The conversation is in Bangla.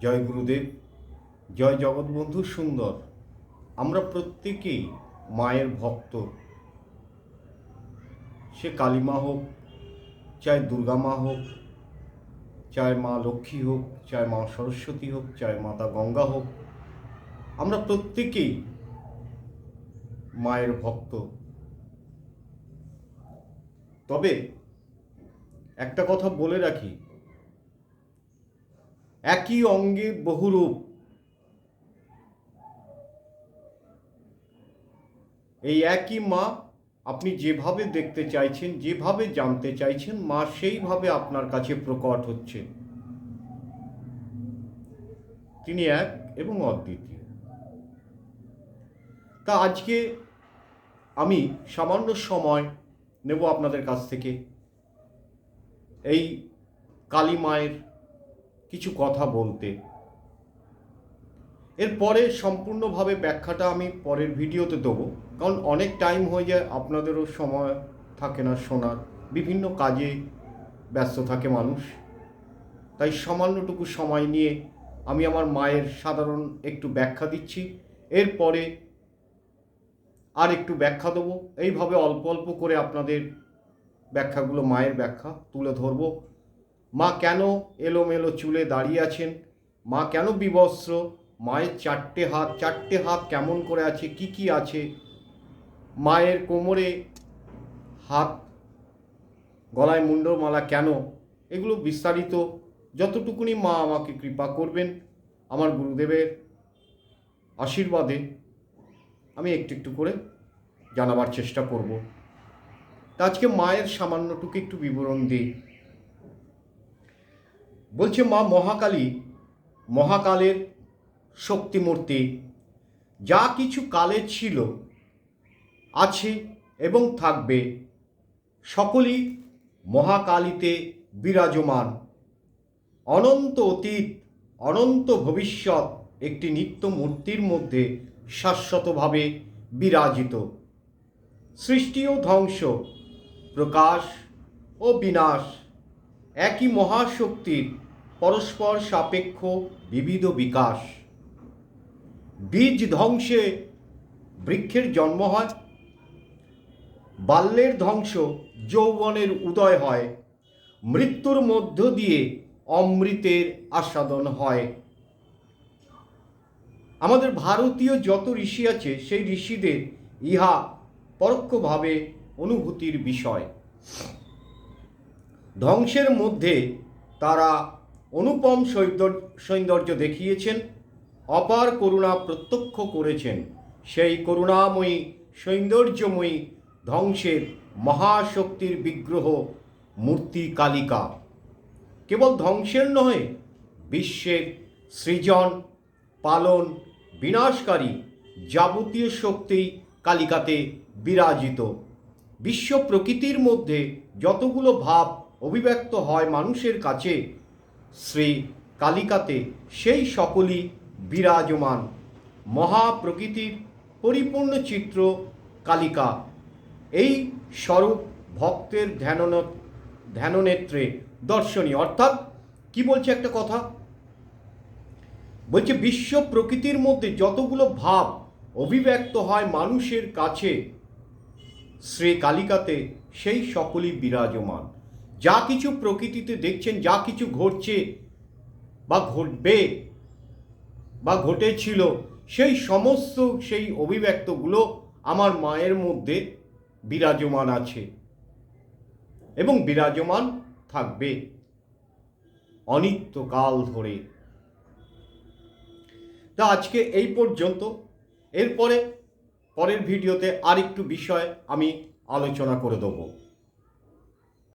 জয় গুরুদেব, জয় জগৎবন্ধু সুন্দর। আমরা প্রত্যেকেই মায়ের ভক্ত। সে কালীমা হোক, চাই দুর্গা মা হোক, চাই মা লক্ষ্মী হোক, চাই মা সরস্বতী হোক, চাই মাতা গঙ্গা হোক, আমরা প্রত্যেকেই মায়ের ভক্ত। তবে একটা কথা বলে রাখি, একই অঙ্গে বহুরূপ। এই একই মা, আপনি যেভাবে দেখতে চাইছেন, যেভাবে জানতে চাইছেন, মা সেইভাবে আপনার কাছে প্রকট হচ্ছে। তিনি এক এবং অদ্বিতীয়। তা আজকে আমি সামান্য সময় নেব আপনাদের কাছ থেকে এই কালী মায়ের কিছু কথা বলতে। এরপরে সম্পূর্ণভাবে ব্যাখ্যাটা আমি পরের ভিডিওতে দেবো, কারণ অনেক টাইম হয়ে যায়, আপনাদেরও সময় থাকে না শোনার, বিভিন্ন কাজে ব্যস্ত থাকে মানুষ। তাই সামান্যটুকু সময় নিয়ে আমি আমার মায়ের সাধারণ একটু ব্যাখ্যা দিচ্ছি, এরপরে আর একটু ব্যাখ্যা দেবো। এইভাবে অল্প অল্প করে আপনাদের ব্যাখ্যাগুলো, মায়ের ব্যাখ্যা তুলে ধরব। মা কেন এলোমেলো চুলে দাঁড়িয়ে আছেন, মা কেন বিবস্ত্র, মায়ের চারটে হাত কেমন করে আছে, কি কি আছে, মায়ের কোমরে হাত, গলায় মুন্ডমালা কেন, এগুলো বিস্তারিত যতটুকুনি মা আমাকে কৃপা করবেন, আমার গুরুদেবের আশীর্বাদে আমি একটু একটু করে জানাবার চেষ্টা করব। তা আজকে মায়ের সামান্যটুকু একটু বিবরণ দিই। বলছে মা মহাকালী, মহাকালের শক্তিমূর্তি, যা কিছু কালে ছিল, আছে এবং থাকবে, সকলই মহাকালীতে বিরাজমান। অনন্ত অতীত, অনন্ত ভবিষ্যৎ একটি নিত্য মূর্তির মধ্যে শাশ্বতভাবে বিরাজিত। সৃষ্টি ও ধ্বংস, প্রকাশ ও বিনাশ একই মহাশক্তির পরস্পর সাপেক্ষ বিবিধ বিকাশ। বীজ ধ্বংসে বৃক্ষের জন্ম হয়, বাল্যের ধ্বংস যৌবনের উদয় হয়, মৃত্যুর মধ্য দিয়ে অমৃতের আস্বাদন হয়। আমাদের ভারতীয় যত ঋষি আছে, সেই ঋষিদের ইহা পরোক্ষভাবে অনুভূতির বিষয়। ধ্বংসের মধ্যে তারা অনুপম সৌন্দর্য দেখিয়েছেন, অপার করুণা প্রত্যক্ষ করেছেন। সেই করুণাময়ী সৌন্দর্যময়ী ধ্বংসের মহাশক্তির বিগ্রহ মূর্তি কালিকা। কেবল ধ্বংসের নয়, বিশ্বের সৃজন, পালন, বিনাশকারী যাবতীয় শক্তি কালিকাতে বিরাজিত। বিশ্ব প্রকৃতির মধ্যে যতগুলো ভাব অভিব্যক্ত হয় মানুষের কাছে, শ্রী কালিকাতে সেই সকলই বিরাজমান। মহাপ্রকৃতির পরিপূর্ণ চিত্র কালিকা। এই স্বরূপ ভক্তের ধ্যাননেত্রে দর্শনীয়। অর্থাৎ কি বলছে একটা কথা, বলছে বিশ্ব প্রকৃতির মধ্যে যতগুলো ভাব অভিব্যক্ত হয় মানুষের কাছে, শ্রী কালিকাতে সেই সকলই বিরাজমান। যা কিছু প্রকৃতিতে দেখছেন, যা কিছু ঘটছে বা ঘটবে বা ঘটেছিল, সেই সমস্ত সেই অভিব্যক্তগুলো আমার মায়ের মধ্যে বিরাজমান আছে এবং বিরাজমান থাকবে অনিত্যকাল ধরে। তা আজকে এই পর্যন্ত। এরপরে পরের ভিডিওতে আরেকটু বিষয় আমি আলোচনা করে দেবো।